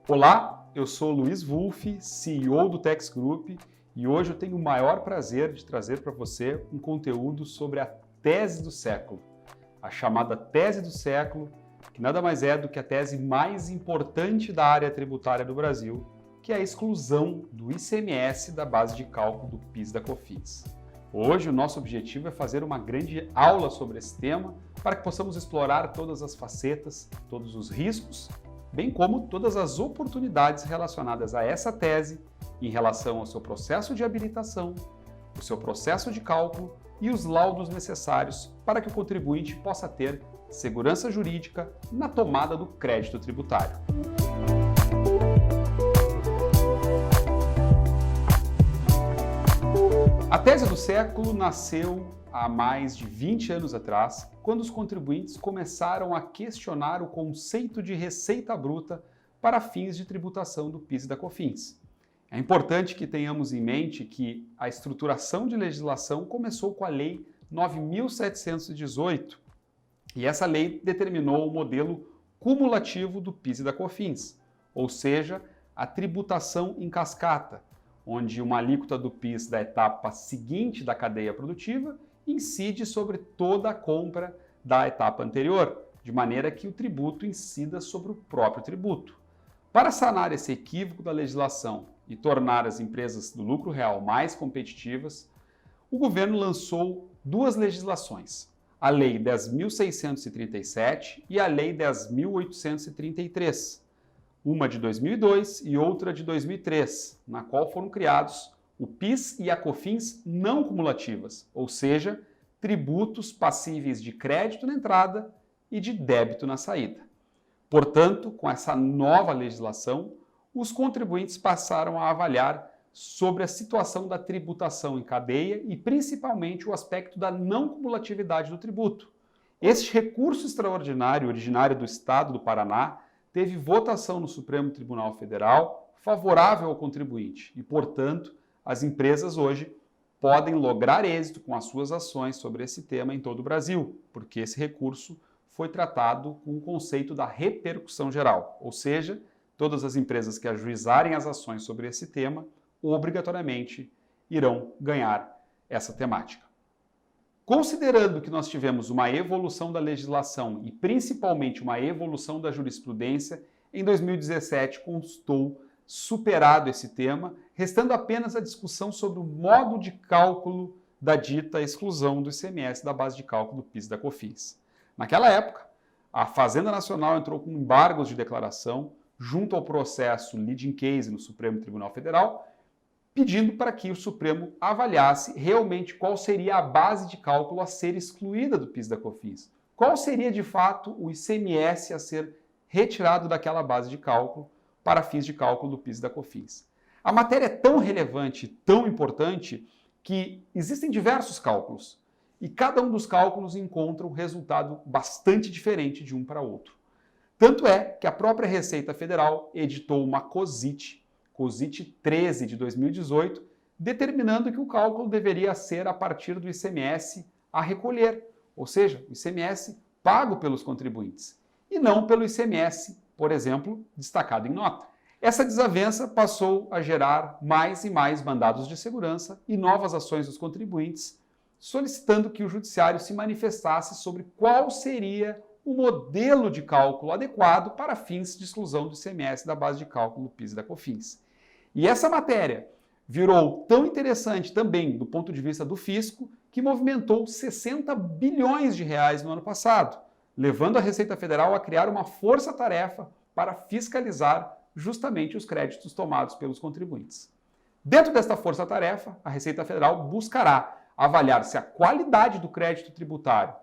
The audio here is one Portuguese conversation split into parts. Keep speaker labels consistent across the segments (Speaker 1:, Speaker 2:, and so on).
Speaker 1: Olá, eu sou Luiz Wolff, CEO do Tex Group, e hoje eu tenho o maior prazer de trazer para você um conteúdo sobre a tese do século, a chamada tese do século, que nada mais é do que a tese mais importante da área tributária do Brasil, que é a exclusão do ICMS da base de cálculo do PIS e da COFINS. Hoje o nosso objetivo é fazer uma grande aula sobre esse tema para que possamos explorar todas as facetas, todos os riscos, bem como todas as oportunidades relacionadas a essa tese em relação ao seu processo de habilitação, o seu processo de cálculo e os laudos necessários para que o contribuinte possa ter segurança jurídica na tomada do crédito tributário. A tese do século nasceu há mais de 20 anos atrás, quando os contribuintes começaram a questionar o conceito de receita bruta para fins de tributação do PIS e da COFINS. É importante que tenhamos em mente que a estruturação de legislação começou com a Lei 9.718, e essa lei determinou o modelo cumulativo do PIS e da COFINS, ou seja, a tributação em cascata, onde uma alíquota do PIS da etapa seguinte da cadeia produtiva incide sobre toda a compra da etapa anterior, de maneira que o tributo incida sobre o próprio tributo. Para sanar esse equívoco da legislação e tornar as empresas do lucro real mais competitivas, o governo lançou duas legislações, a Lei 10.637 e a Lei 10.833, uma de 2002 e outra de 2003, na qual foram criados o PIS e a COFINS não cumulativas, ou seja, tributos passíveis de crédito na entrada e de débito na saída. Portanto, com essa nova legislação, os contribuintes passaram a avaliar sobre a situação da tributação em cadeia e principalmente o aspecto da não cumulatividade do tributo. Este recurso extraordinário, originário do Estado do Paraná, teve votação no Supremo Tribunal Federal favorável ao contribuinte e, portanto, as empresas hoje podem lograr êxito com as suas ações sobre esse tema em todo o Brasil, porque esse recurso foi tratado com o conceito da repercussão geral, ou seja, todas as empresas que ajuizarem as ações sobre esse tema obrigatoriamente irão ganhar essa temática. Considerando que nós tivemos uma evolução da legislação e principalmente uma evolução da jurisprudência, em 2017 constou superado esse tema, restando apenas a discussão sobre o modo de cálculo da dita exclusão do ICMS da base de cálculo do PIS e da COFINS. Naquela época, a Fazenda Nacional entrou com embargos de declaração junto ao processo leading case no Supremo Tribunal Federal, pedindo para que o Supremo avaliasse realmente qual seria a base de cálculo a ser excluída do PIS e da COFINS. Qual seria, de fato, o ICMS a ser retirado daquela base de cálculo para fins de cálculo do PIS e da COFINS. A matéria é tão relevante, tão importante, que existem diversos cálculos e cada um dos cálculos encontra um resultado bastante diferente de um para outro. Tanto é que a própria Receita Federal editou uma COSIT 13 de 2018, determinando que o cálculo deveria ser a partir do ICMS a recolher, ou seja, o ICMS pago pelos contribuintes, e não pelo ICMS, por exemplo, destacado em nota. Essa desavença passou a gerar mais e mais mandados de segurança e novas ações dos contribuintes, solicitando que o judiciário se manifestasse sobre qual seria o modelo de cálculo adequado para fins de exclusão do ICMS da base de cálculo do PIS e da COFINS. E essa matéria virou tão interessante também do ponto de vista do fisco que movimentou 60 bilhões de reais no ano passado, levando a Receita Federal a criar uma força-tarefa para fiscalizar justamente os créditos tomados pelos contribuintes. Dentro desta força-tarefa, a Receita Federal buscará avaliar se a qualidade do crédito tributário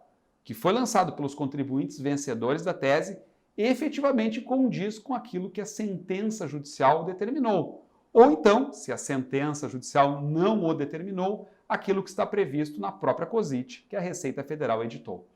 Speaker 1: que foi lançado pelos contribuintes vencedores da tese efetivamente condiz com aquilo que a sentença judicial determinou, ou então, se a sentença judicial não o determinou, aquilo que está previsto na própria COSIT, que a Receita Federal editou.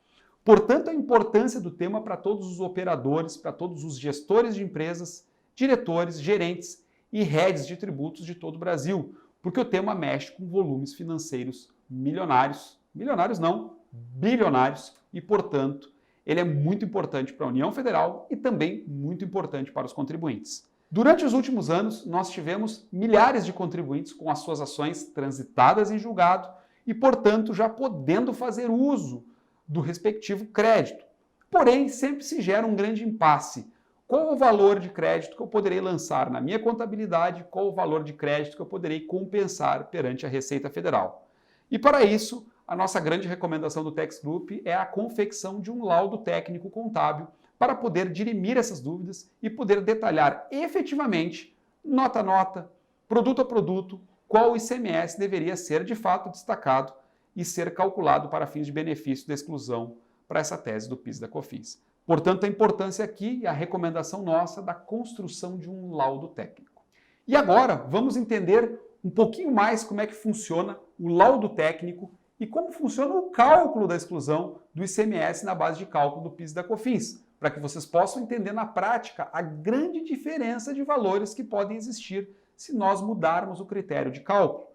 Speaker 1: Portanto, a importância do tema para todos os operadores, para todos os gestores de empresas, diretores, gerentes e heads de tributos de todo o Brasil, porque o tema mexe com volumes financeiros milionários, milionários não, bilionários, e, portanto, ele é muito importante para a União Federal e também muito importante para os contribuintes. Durante os últimos anos, nós tivemos milhares de contribuintes com as suas ações transitadas em julgado e, portanto, já podendo fazer uso do respectivo crédito. Porém, sempre se gera um grande impasse. Qual o valor de crédito que eu poderei lançar na minha contabilidade? Qual o valor de crédito que eu poderei compensar perante a Receita Federal? E para isso, a nossa grande recomendação do Tax Group é a confecção de um laudo técnico contábil para poder dirimir essas dúvidas e poder detalhar efetivamente, nota a nota, produto a produto, qual o ICMS deveria ser de fato destacado e ser calculado para fins de benefício da exclusão para essa tese do PIS e da COFINS. Portanto, a importância aqui e a recomendação nossa da construção de um laudo técnico. E agora, vamos entender um pouquinho mais como é que funciona o laudo técnico e como funciona o cálculo da exclusão do ICMS na base de cálculo do PIS e da COFINS, para que vocês possam entender na prática a grande diferença de valores que podem existir se nós mudarmos o critério de cálculo.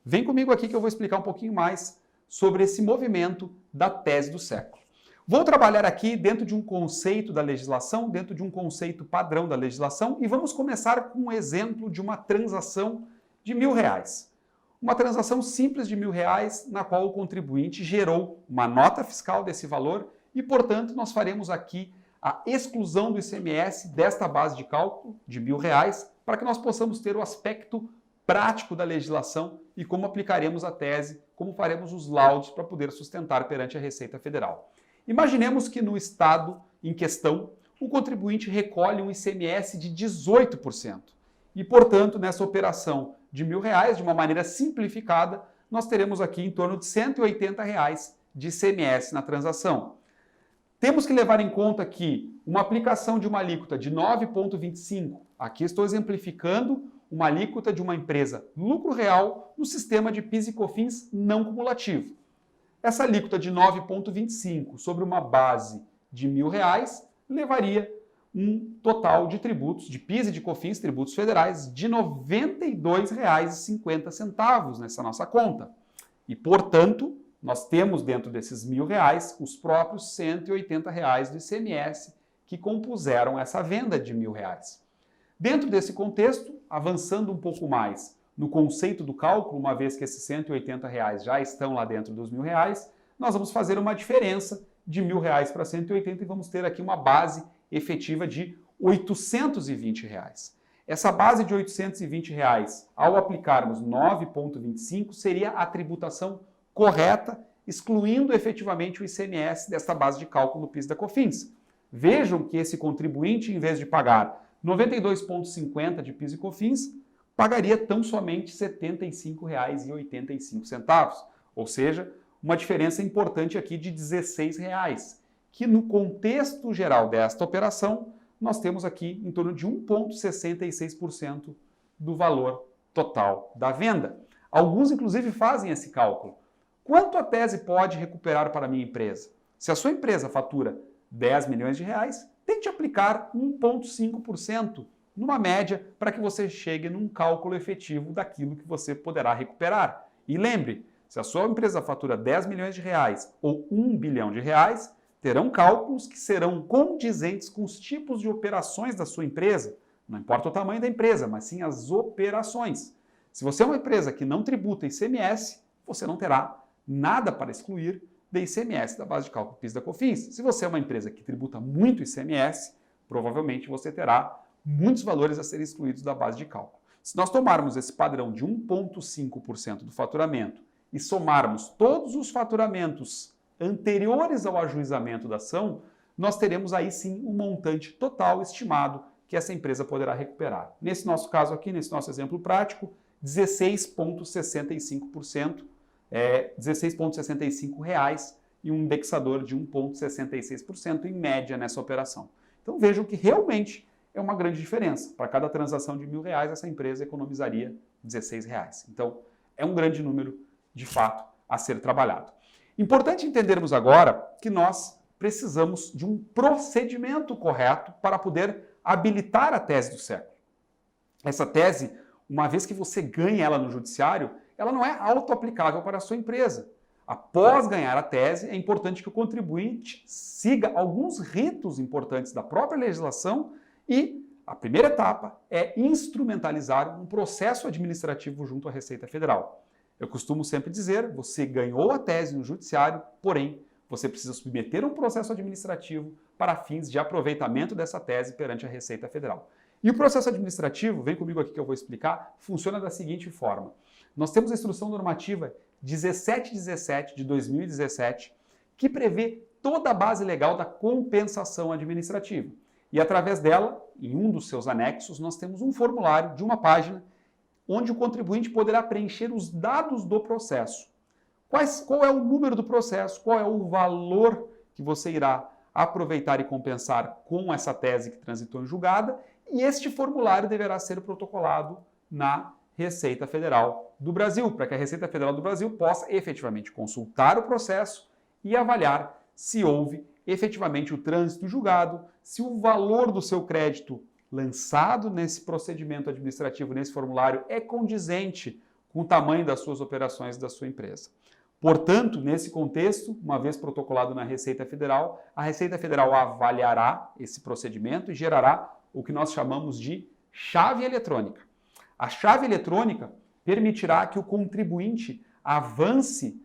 Speaker 1: Vem comigo aqui que eu vou explicar um pouquinho mais sobre esse movimento da tese do século. Vou trabalhar aqui dentro de um conceito da legislação, dentro de um conceito padrão da legislação, e vamos começar com um exemplo de uma transação de R$1.000. Uma transação simples de R$1.000 na qual o contribuinte gerou uma nota fiscal desse valor e, portanto, nós faremos aqui a exclusão do ICMS desta base de cálculo de R$1.000 para que nós possamos ter o aspecto prático da legislação e como aplicaremos a tese, como faremos os laudos para poder sustentar perante a Receita Federal. Imaginemos que no estado em questão o contribuinte recolhe um ICMS de 18% e, portanto, nessa operação de R$1.000, de uma maneira simplificada, nós teremos aqui em torno de R$180 de ICMS na transação. Temos que levar em conta que uma aplicação de uma alíquota de 9,25, aqui estou exemplificando uma alíquota de uma empresa lucro real no sistema de PIS e COFINS não cumulativo. Essa alíquota de 9,25 sobre uma base de R$1.000 levaria um total de tributos, de PIS e de COFINS, tributos federais, de R$ 92,50 nessa nossa conta. E, portanto, nós temos dentro desses R$1.000 os próprios R$180 do ICMS que compuseram essa venda de R$1.000. Dentro desse contexto, avançando um pouco mais no conceito do cálculo, uma vez que esses R$180 já estão lá dentro dos R$1.000, nós vamos fazer uma diferença de R$1.000 para 180 e vamos ter aqui uma base efetiva de R$820. Essa base de R$820, ao aplicarmos 9,25, seria a tributação correta, excluindo efetivamente o ICMS desta base de cálculo do PIS da COFINS. Vejam que esse contribuinte, em vez de pagar R$ 92,50 de PIS e COFINS, pagaria tão somente R$ 75,85, ou seja, uma diferença importante aqui de R$ 16, que no contexto geral desta operação, nós temos aqui em torno de 1,66% do valor total da venda. Alguns, inclusive, fazem esse cálculo. Quanto a tese pode recuperar para a minha empresa? Se a sua empresa fatura R$10 milhões, tente aplicar 1,5% numa média para que você chegue num cálculo efetivo daquilo que você poderá recuperar. E lembre, se a sua empresa fatura R$10 milhões ou R$1 bilhão, terão cálculos que serão condizentes com os tipos de operações da sua empresa. Não importa o tamanho da empresa, mas sim as operações. Se você é uma empresa que não tributa ICMS, você não terá nada para excluir de ICMS da base de cálculo PIS da COFINS. Se você é uma empresa que tributa muito ICMS, provavelmente você terá muitos valores a serem excluídos da base de cálculo. Se nós tomarmos esse padrão de 1,5% do faturamento e somarmos todos os faturamentos anteriores ao ajuizamento da ação, nós teremos aí sim um montante total estimado que essa empresa poderá recuperar. Nesse nosso caso aqui, nesse nosso exemplo prático, 16,65%, R$16,65 e um indexador de 1,66% em média nessa operação. Então vejam que realmente é uma grande diferença. Para cada transação de R$1.000, essa empresa economizaria R$16. Então é um grande número, de fato, a ser trabalhado. Importante entendermos agora que nós precisamos de um procedimento correto para poder habilitar a tese do século. Essa tese, uma vez que você ganha ela no judiciário, ela não é auto-aplicável para a sua empresa. Após ganhar a tese, é importante que o contribuinte siga alguns ritos importantes da própria legislação e A primeira etapa é instrumentalizar um processo administrativo junto à Receita Federal. Eu costumo sempre dizer, você ganhou a tese no judiciário, porém, você precisa submeter um processo administrativo para fins de aproveitamento dessa tese perante a Receita Federal. E o processo administrativo, vem comigo aqui que eu vou explicar, funciona da seguinte forma. Nós temos a Instrução Normativa 1717 de 2017, que prevê toda a base legal da compensação administrativa. E através dela, em um dos seus anexos, nós temos um formulário de uma página onde o contribuinte poderá preencher os dados do processo. Qual é o número do processo, qual é o valor que você irá aproveitar e compensar com essa tese que transitou em julgada, e este formulário deverá ser protocolado na Receita Federal do Brasil, para que a Receita Federal do Brasil possa efetivamente consultar o processo e avaliar se houve efetivamente o trânsito julgado, se o valor do seu crédito lançado nesse procedimento administrativo, nesse formulário, é condizente com o tamanho das suas operações da sua empresa. Portanto, nesse contexto, uma vez protocolado na Receita Federal, a Receita Federal avaliará esse procedimento e gerará o que nós chamamos de chave eletrônica. A chave eletrônica permitirá que o contribuinte avance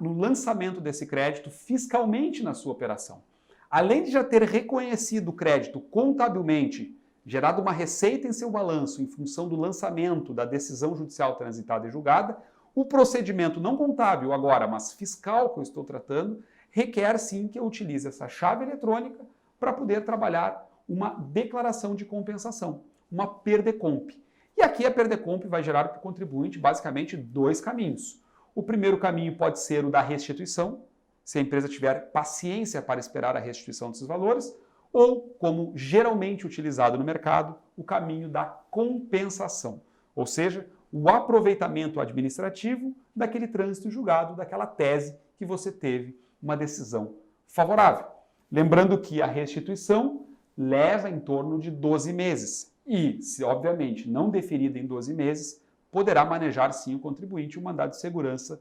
Speaker 1: no lançamento desse crédito fiscalmente na sua operação. Além de já ter reconhecido o crédito contabilmente, gerado uma receita em seu balanço em função do lançamento da decisão judicial transitada e julgada, o procedimento não contábil agora, mas fiscal que eu estou tratando, requer sim que eu utilize essa chave eletrônica para poder trabalhar uma declaração de compensação, uma PERDECOMP. E aqui a PERDECOMP vai gerar para o contribuinte basicamente dois caminhos. O primeiro caminho pode ser o da restituição, se a empresa tiver paciência para esperar a restituição desses valores, ou, como geralmente utilizado no mercado, o caminho da compensação, ou seja, o aproveitamento administrativo daquele trânsito julgado, daquela tese que você teve uma decisão favorável. Lembrando que a restituição leva em torno de 12 meses e, se obviamente não deferida em 12 meses, poderá manejar sim o contribuinte um mandado de segurança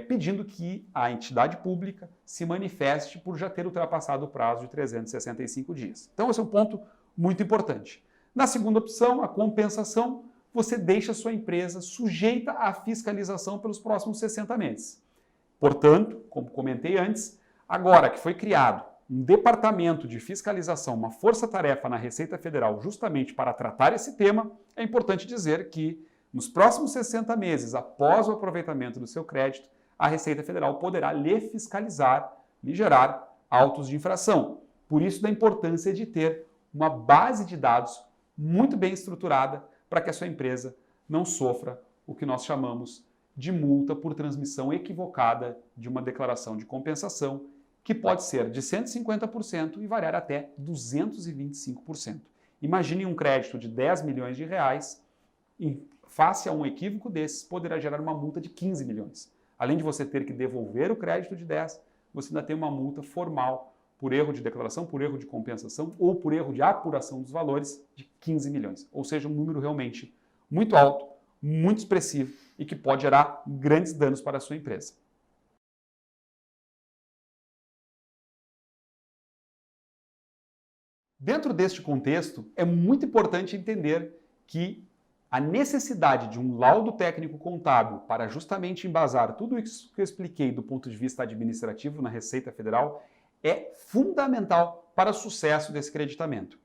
Speaker 1: pedindo que a entidade pública se manifeste por já ter ultrapassado o prazo de 365 dias. Então, esse é um ponto muito importante. Na segunda opção, a compensação, você deixa a sua empresa sujeita à fiscalização pelos próximos 60 meses. Portanto, como comentei antes, agora que foi criado um departamento de fiscalização, uma força-tarefa na Receita Federal justamente para tratar esse tema, é importante dizer que nos próximos 60 meses, após o aproveitamento do seu crédito, a Receita Federal poderá lhe fiscalizar, lhe gerar autos de infração. Por isso, da importância de ter uma base de dados muito bem estruturada para que a sua empresa não sofra o que nós chamamos de multa por transmissão equivocada de uma declaração de compensação, que pode ser de 150% e variar até 225%. Imagine um crédito de 10 milhões de reais e face a um equívoco desses, poderá gerar uma multa de 15 milhões. Além de você ter que devolver o crédito de 10, você ainda tem uma multa formal por erro de declaração, por erro de compensação ou por erro de apuração dos valores de 15 milhões. Ou seja, um número realmente muito alto, muito expressivo e que pode gerar grandes danos para a sua empresa. Dentro deste contexto, é muito importante entender que a necessidade de um laudo técnico contábil para justamente embasar tudo isso que eu expliquei do ponto de vista administrativo na Receita Federal é fundamental para o sucesso desse creditamento.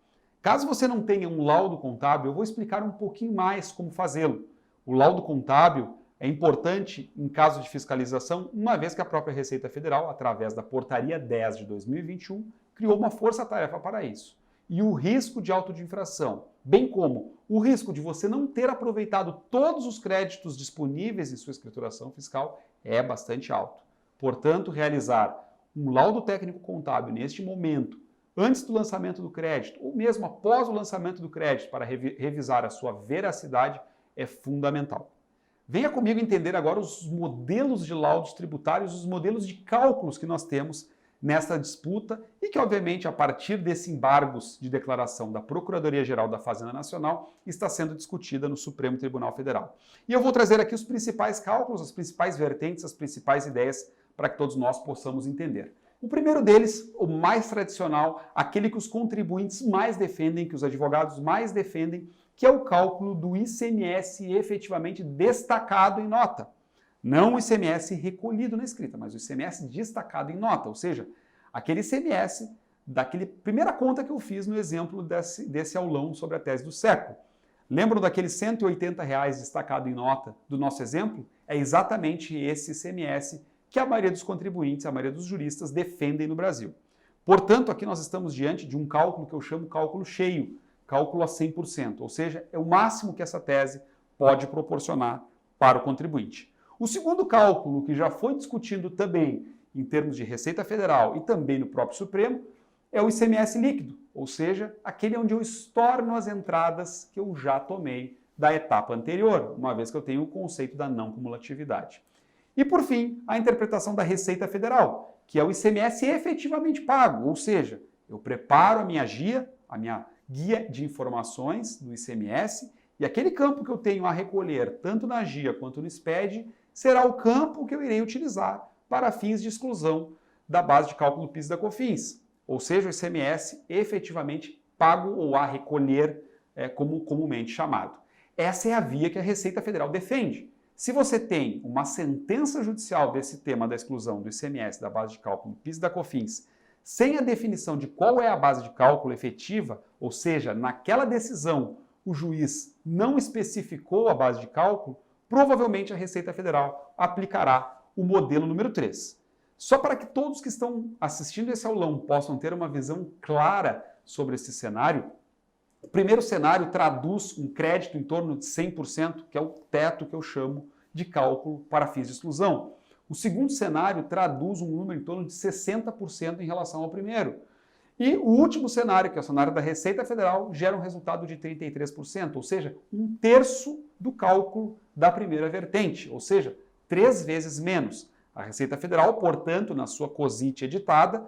Speaker 1: Caso você não tenha um laudo contábil, eu vou explicar um pouquinho mais como fazê-lo. O laudo contábil é importante em caso de fiscalização, uma vez que a própria Receita Federal, através da Portaria 10 de 2021, criou uma força-tarefa para isso. E o risco de auto de infração, bem como o risco de você não ter aproveitado todos os créditos disponíveis em sua escrituração fiscal é bastante alto. Portanto, realizar um laudo técnico contábil neste momento, antes do lançamento do crédito, ou mesmo após o lançamento do crédito, para revisar a sua veracidade, é fundamental. Venha comigo entender agora os modelos de laudos tributários, os modelos de cálculos que nós temos nessa disputa e que, obviamente, a partir desses embargos de declaração da Procuradoria-Geral da Fazenda Nacional, está sendo discutida no Supremo Tribunal Federal. E eu vou trazer aqui os principais cálculos, as principais vertentes, as principais ideias para que todos nós possamos entender. O primeiro deles, o mais tradicional, aquele que os contribuintes mais defendem, que os advogados mais defendem, que é o cálculo do ICMS efetivamente destacado em nota. Não o ICMS recolhido na escrita, mas o ICMS destacado em nota, ou seja, aquele ICMS daquela primeira conta que eu fiz no exemplo desse aulão sobre a tese do século. Lembram daqueles R$ 180 destacado em nota do nosso exemplo? É exatamente esse ICMS que a maioria dos contribuintes, a maioria dos juristas defendem no Brasil. Portanto, aqui nós estamos diante de um cálculo que eu chamo cálculo cheio, cálculo a 100%, ou seja, é o máximo que essa tese pode proporcionar para o contribuinte. O segundo cálculo, que já foi discutido também em termos de Receita Federal e também no próprio Supremo, é o ICMS líquido, ou seja, aquele onde eu estorno as entradas que eu já tomei da etapa anterior, uma vez que eu tenho o conceito da não cumulatividade. E, por fim, a interpretação da Receita Federal, que é o ICMS efetivamente pago, ou seja, eu preparo a minha guia de informações do ICMS e aquele campo que eu tenho a recolher, tanto na GIA quanto no SPED, será o campo que eu irei utilizar para fins de exclusão da base de cálculo do PIS e da COFINS, ou seja, o ICMS efetivamente pago ou a recolher, como comumente chamado. Essa é a via que a Receita Federal defende. Se você tem uma sentença judicial desse tema da exclusão do ICMS da base de cálculo do PIS e da COFINS, sem a definição de qual é a base de cálculo efetiva, ou seja, naquela decisão o juiz não especificou a base de cálculo, provavelmente a Receita Federal aplicará o modelo número 3. Só para que todos que estão assistindo esse aulão possam ter uma visão clara sobre esse cenário, o primeiro cenário traduz um crédito em torno de 100%, que é o teto que eu chamo de cálculo para fins de exclusão. O segundo cenário traduz um número em torno de 60% em relação ao primeiro. E o último cenário, que é o cenário da Receita Federal, gera um resultado de 33%, ou seja, 1/3 do cálculo da primeira vertente, ou seja, 3 vezes menos. A Receita Federal, portanto, na sua COSIT editada,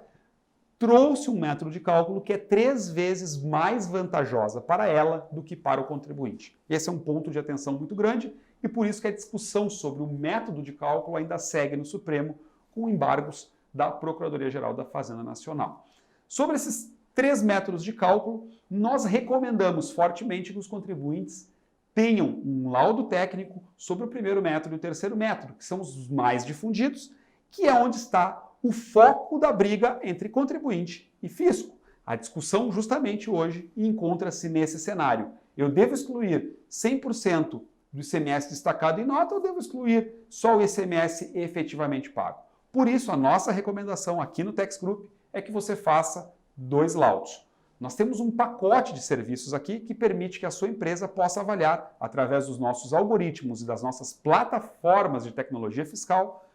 Speaker 1: trouxe um método de cálculo que é 3 vezes mais vantajosa para ela do que para o contribuinte. Esse é um ponto de atenção muito grande e por isso que a discussão sobre o método de cálculo ainda segue no Supremo com embargos da Procuradoria-Geral da Fazenda Nacional. Sobre esses 3 métodos de cálculo, nós recomendamos fortemente que os contribuintes tenham um laudo técnico sobre o primeiro método e o terceiro método, que são os mais difundidos, que é onde está o foco da briga entre contribuinte e fisco. A discussão justamente hoje encontra-se nesse cenário. Eu devo excluir 100% do ICMS destacado em nota ou devo excluir só o ICMS efetivamente pago? Por isso, a nossa recomendação aqui no Tax Group é que você faça 2 laudos. Nós temos um pacote de serviços aqui que permite que a sua empresa possa avaliar, através dos nossos algoritmos e das nossas plataformas de tecnologia fiscal,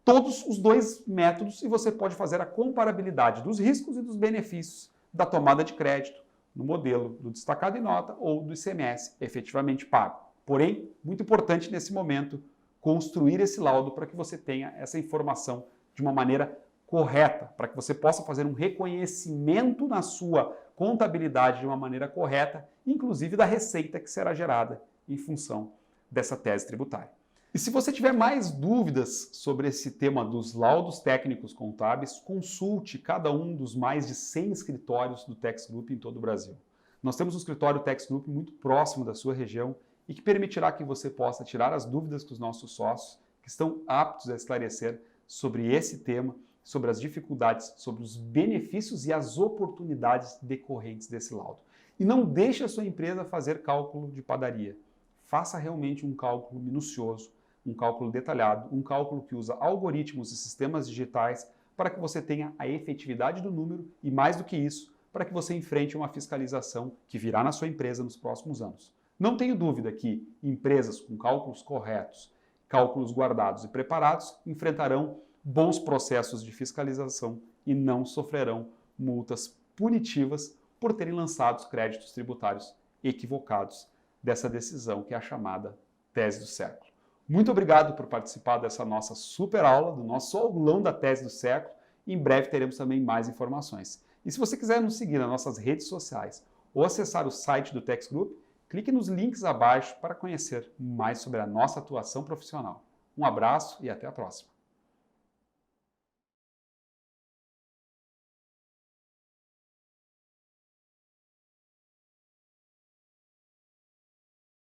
Speaker 1: todos os 2 métodos e você pode fazer a comparabilidade dos riscos e dos benefícios da tomada de crédito no modelo do destacado em nota ou do ICMS efetivamente pago. Porém, muito importante nesse momento, construir esse laudo para que você tenha essa informação de uma maneira correta, para que você possa fazer um reconhecimento na sua contabilidade de uma maneira correta, inclusive da receita que será gerada em função dessa tese tributária. E se você tiver mais dúvidas sobre esse tema dos laudos técnicos contábeis, consulte cada um dos mais de 100 escritórios do Tax Group em todo o Brasil. Nós temos um escritório Tax Group muito próximo da sua região e que permitirá que você possa tirar as dúvidas dos nossos sócios, que estão aptos a esclarecer sobre esse tema, sobre as dificuldades, sobre os benefícios e as oportunidades decorrentes desse laudo. E não deixe a sua empresa fazer cálculo de padaria. Faça realmente um cálculo minucioso, um cálculo detalhado, um cálculo que usa algoritmos e sistemas digitais para que você tenha a efetividade do número e, mais do que isso, para que você enfrente uma fiscalização que virá na sua empresa nos próximos anos. Não tenho dúvida que empresas com cálculos corretos, cálculos guardados e preparados enfrentarão bons processos de fiscalização e não sofrerão multas punitivas por terem lançado créditos tributários equivocados dessa decisão que é a chamada tese do século. Muito obrigado por participar dessa nossa super aula, do nosso aulão da tese do século. Em breve teremos também mais informações. E se você quiser nos seguir nas nossas redes sociais ou acessar o site do Tax Group, clique nos links abaixo para conhecer mais sobre a nossa atuação profissional. Um abraço e até a próxima.